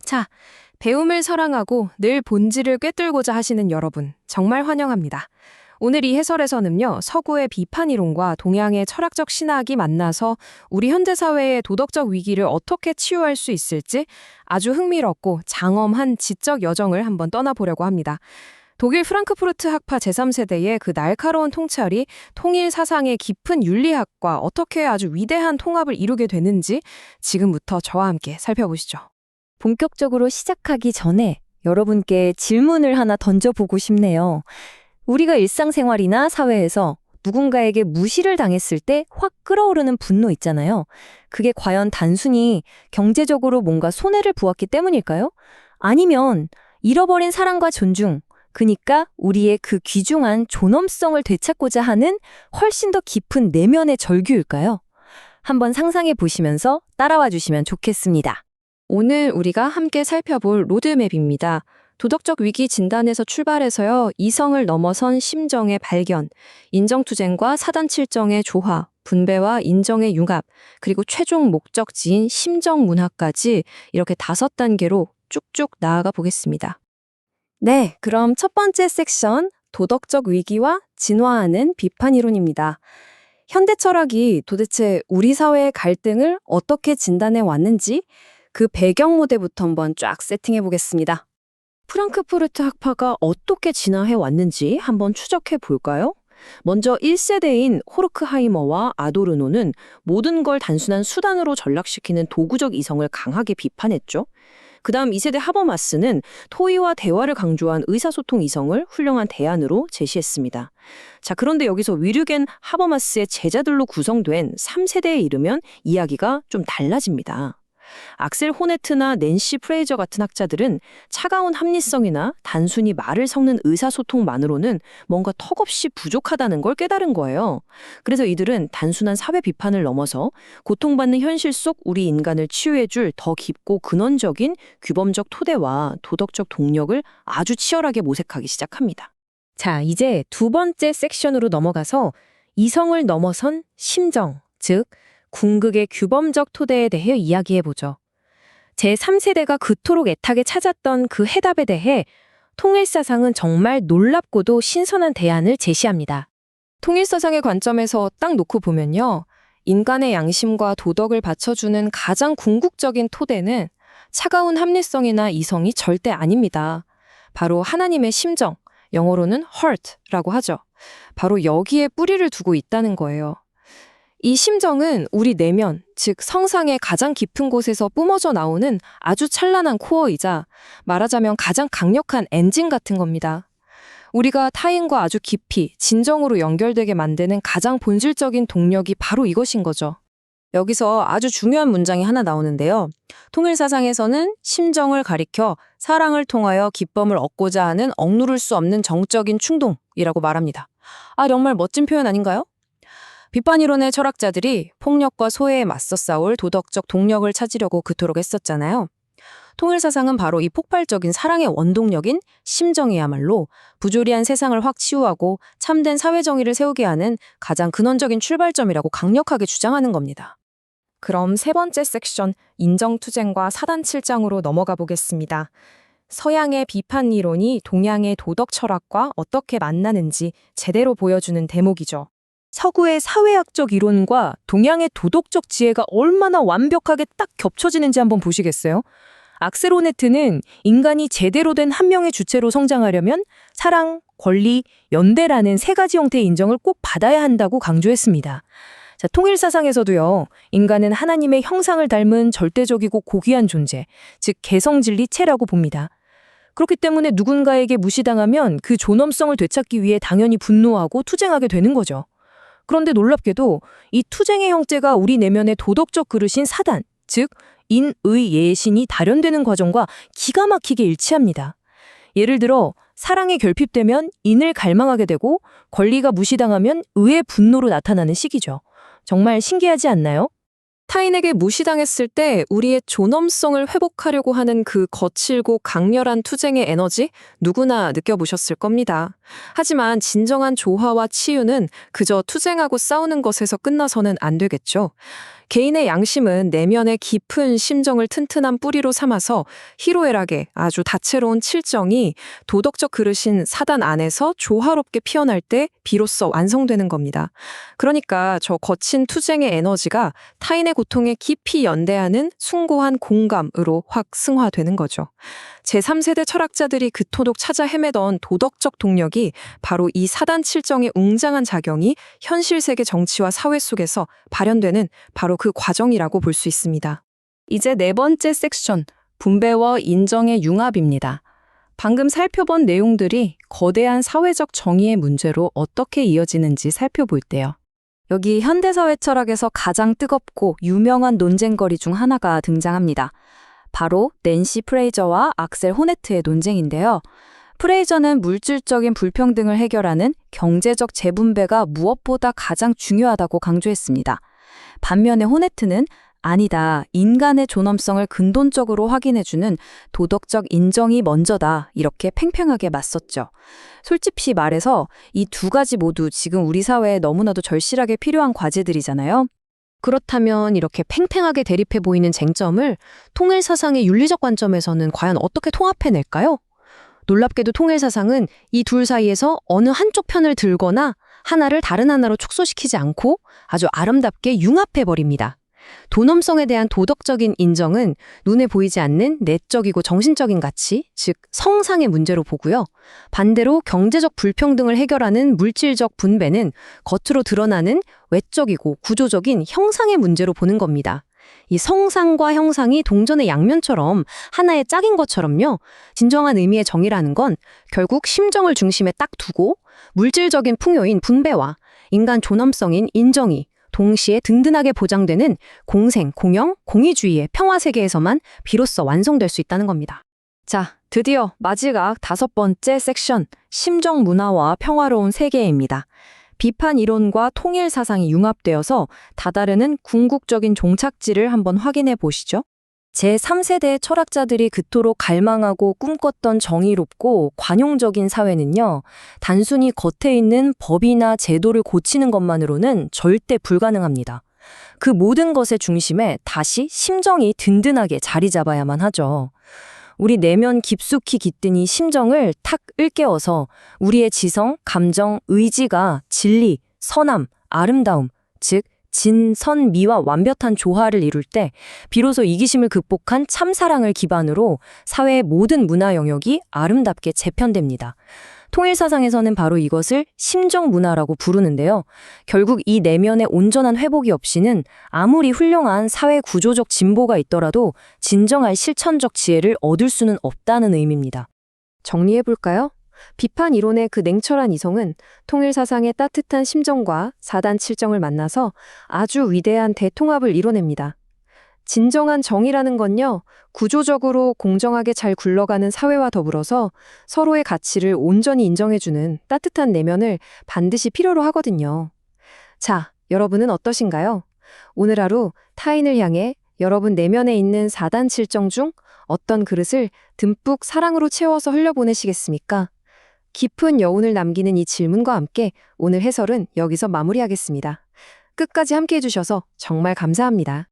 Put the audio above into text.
자, 배움을 사랑하고 늘 본질을 꿰뚫고자 하시는 여러분, 정말 환영합니다. 오늘 이 해설에서는요, 서구의 비판이론과 동양의 철학적 신학이 만나서 우리 현대 사회의 도덕적 위기를 어떻게 치유할 수 있을지 아주 흥미롭고 장엄한 지적 여정을 한번 떠나보려고 합니다. 독일 프랑크푸르트 학파 제3세대의 그 날카로운 통찰이 통일 사상의 깊은 윤리학과 어떻게 아주 위대한 통합을 이루게 되는지 지금부터 저와 함께 살펴보시죠. 본격적으로 시작하기 전에 여러분께 질문을 하나 던져보고 싶네요. 우리가 일상생활이나 사회에서 누군가에게 무시를 당했을 때 확 끓어오르는 분노 있잖아요. 그게 과연 단순히 경제적으로 뭔가 손해를 보았기 때문일까요? 아니면 잃어버린 사랑과 존중, 그러니까 우리의 그 귀중한 존엄성을 되찾고자 하는 훨씬 더 깊은 내면의 절규일까요? 한번 상상해 보시면서 따라와 주시면 좋겠습니다. 오늘 우리가 함께 살펴볼 로드맵입니다. 도덕적 위기 진단에서 출발해서요, 이성을 넘어선 심정의 발견, 인정투쟁과 사단칠정의 조화, 분배와 인정의 융합, 그리고 최종 목적지인 심정문화까지 이렇게 5단계로 쭉쭉 나아가 보겠습니다. 네, 그럼 첫 번째 섹션, 도덕적 위기와 진화하는 비판이론입니다. 현대 철학이 도대체 우리 사회의 갈등을 어떻게 진단해 왔는지 그 배경 무대부터 한번 쫙 세팅해 보겠습니다. 프랑크푸르트 학파가 어떻게 진화해 왔는지 한번 추적해 볼까요? 먼저 1세대인 호르크하이머와 아도르노는 모든 걸 단순한 수단으로 전락시키는 도구적 이성을 강하게 비판했죠. 그다음 2세대 하버마스는 토의와 대화를 강조한 의사소통 이성을 훌륭한 대안으로 제시했습니다. 자, 그런데 여기서 위르겐 하버마스의 제자들로 구성된 3세대에 이르면 이야기가 좀 달라집니다. 악셀 호네트나 낸시 프레이저 같은 학자들은 차가운 합리성이나 단순히 말을 섞는 의사소통만으로는 뭔가 턱없이 부족하다는 걸 깨달은 거예요. 그래서 이들은 단순한 사회 비판을 넘어서 고통받는 현실 속 우리 인간을 치유해줄 더 깊고 근원적인 규범적 토대와 도덕적 동력을 아주 치열하게 모색하기 시작합니다. 자, 이제 두 번째 섹션으로 넘어가서 이성을 넘어선 심정, 즉 궁극의 규범적 토대에 대해 이야기해보죠. 제3세대가 그토록 애타게 찾았던 그 해답에 대해 통일사상은 정말 놀랍고도 신선한 대안을 제시합니다. 통일사상의 관점에서 딱 놓고 보면요, 인간의 양심과 도덕을 받쳐주는 가장 궁극적인 토대는 차가운 합리성이나 이성이 절대 아닙니다. 바로 하나님의 심정, 영어로는 heart라고 하죠. 바로 여기에 뿌리를 두고 있다는 거예요. 이 심정은 우리 내면, 즉 성상의 가장 깊은 곳에서 뿜어져 나오는 아주 찬란한 코어이자 말하자면 가장 강력한 엔진 같은 겁니다. 우리가 타인과 아주 깊이, 진정으로 연결되게 만드는 가장 본질적인 동력이 바로 이것인 거죠. 여기서 아주 중요한 문장이 하나 나오는데요. 통일사상에서는 심정을 가리켜 사랑을 통하여 기쁨을 얻고자 하는 억누를 수 없는 정적인 충동이라고 말합니다. 아, 정말 멋진 표현 아닌가요? 비판이론의 철학자들이 폭력과 소외에 맞서 싸울 도덕적 동력을 찾으려고 그토록 했었잖아요. 통일사상은 바로 이 폭발적인 사랑의 원동력인 심정이야말로 부조리한 세상을 확 치유하고 참된 사회정의를 세우게 하는 가장 근원적인 출발점이라고 강력하게 주장하는 겁니다. 그럼 세 번째 섹션, 인정투쟁과 사단칠장으로 넘어가 보겠습니다. 서양의 비판이론이 동양의 도덕 철학과 어떻게 만나는지 제대로 보여주는 대목이죠. 서구의 사회학적 이론과 동양의 도덕적 지혜가 얼마나 완벽하게 딱 겹쳐지는지 한번 보시겠어요? 악셀 호네트는 인간이 제대로 된 한 명의 주체로 성장하려면 사랑, 권리, 연대라는 세 가지 형태의 인정을 꼭 받아야 한다고 강조했습니다. 자, 통일사상에서도요, 인간은 하나님의 형상을 닮은 절대적이고 고귀한 존재, 즉 개성진리체라고 봅니다. 그렇기 때문에 누군가에게 무시당하면 그 존엄성을 되찾기 위해 당연히 분노하고 투쟁하게 되는 거죠. 그런데 놀랍게도 이 투쟁의 형태가 우리 내면의 도덕적 그릇인 사단, 즉 인, 의, 예신이 발현되는 과정과 기가 막히게 일치합니다. 예를 들어 사랑에 결핍되면 인을 갈망하게 되고 권리가 무시당하면 의의 분노로 나타나는 시기죠. 정말 신기하지 않나요? 타인에게 무시당했을 때 우리의 존엄성을 회복하려고 하는 그 거칠고 강렬한 투쟁의 에너지 누구나 느껴보셨을 겁니다. 하지만 진정한 조화와 치유는 그저 투쟁하고 싸우는 것에서 끝나서는 안 되겠죠. 개인의 양심은 내면의 깊은 심정을 튼튼한 뿌리로 삼아서 희로애락의 아주 다채로운 칠정이 도덕적 그릇인 사단 안에서 조화롭게 피어날 때 비로소 완성되는 겁니다. 그러니까 저 거친 투쟁의 에너지가 타인의 고통에 깊이 연대하는 숭고한 공감으로 확 승화되는 거죠. 제3세대 철학자들이 그토록 찾아 헤매던 도덕적 동력이 바로 이 사단 칠정의 웅장한 작용이 현실 세계 정치와 사회 속에서 발현되는 바로 그 과정이라고 볼 수 있습니다. 이제 네 번째 섹션, 분배와 인정의 융합입니다. 방금 살펴본 내용들이 거대한 사회적 정의의 문제로 어떻게 이어지는지 살펴볼게요. 여기 현대사회 철학에서 가장 뜨겁고 유명한 논쟁거리 중 하나가 등장합니다. 바로 낸시 프레이저와 악셀 호네트의 논쟁인데요. 프레이저는 물질적인 불평등을 해결하는 경제적 재분배가 무엇보다 가장 중요하다고 강조했습니다. 반면에 호네트는 아니다, 인간의 존엄성을 근본적으로 확인해주는 도덕적 인정이 먼저다, 이렇게 팽팽하게 맞섰죠. 솔직히 말해서 이 두 가지 모두 지금 우리 사회에 너무나도 절실하게 필요한 과제들이잖아요. 그렇다면 이렇게 팽팽하게 대립해 보이는 쟁점을 통일 사상의 윤리적 관점에서는 과연 어떻게 통합해낼까요? 놀랍게도 통일 사상은 이 둘 사이에서 어느 한쪽 편을 들거나 하나를 다른 하나로 축소시키지 않고 아주 아름답게 융합해버립니다. 도nom성에 대한 도덕적인 인정은 눈에 보이지 않는 내적이고 정신적인 가치, 즉 성상의 문제로 보고요. 반대로 경제적 불평등을 해결하는 물질적 분배는 겉으로 드러나는 외적이고 구조적인 형상의 문제로 보는 겁니다. 이 성상과 형상이 동전의 양면처럼 하나의 짝인 것처럼요. 진정한 의미의 정의라는 건 결국 심정을 중심에 딱 두고 물질적인 풍요인 분배와 인간 존엄성인 인정이 동시에 든든하게 보장되는 공생, 공영, 공의주의의 평화세계에서만 비로소 완성될 수 있다는 겁니다. 자, 드디어 마지막 다섯 번째 섹션, 심정 문화와 평화로운 세계입니다. 비판 이론과 통일 사상이 융합되어서 다다르는 궁극적인 종착지를 한번 확인해 보시죠. 제3세대 철학자들이 그토록 갈망하고 꿈꿨던 정의롭고 관용적인 사회는요, 단순히 겉에 있는 법이나 제도를 고치는 것만으로는 절대 불가능합니다. 그 모든 것의 중심에 다시 심정이 든든하게 자리 잡아야만 하죠. 우리 내면 깊숙이 깃든 이 심정을 탁 일깨워서 우리의 지성, 감정, 의지가 진리, 선함, 아름다움, 즉 진, 선, 미와 완벽한 조화를 이룰 때 비로소 이기심을 극복한 참사랑을 기반으로 사회의 모든 문화 영역이 아름답게 재편됩니다. 통일사상에서는 바로 이것을 심정문화라고 부르는데요. 결국 이 내면의 온전한 회복이 없이는 아무리 훌륭한 사회 구조적 진보가 있더라도 진정한 실천적 지혜를 얻을 수는 없다는 의미입니다. 정리해볼까요? 비판 이론의 그 냉철한 이성은 통일 사상의 따뜻한 심정과 사단 칠정을 만나서 아주 위대한 대통합을 이뤄냅니다. 진정한 정의라는 건요, 구조적으로 공정하게 잘 굴러가는 사회와 더불어서 서로의 가치를 온전히 인정해주는 따뜻한 내면을 반드시 필요로 하거든요. 자, 여러분은 어떠신가요? 오늘 하루 타인을 향해 여러분 내면에 있는 사단 칠정 중 어떤 그릇을 듬뿍 사랑으로 채워서 흘려보내시겠습니까? 깊은 여운을 남기는 이 질문과 함께 오늘 해설은 여기서 마무리하겠습니다. 끝까지 함께해 주셔서 정말 감사합니다.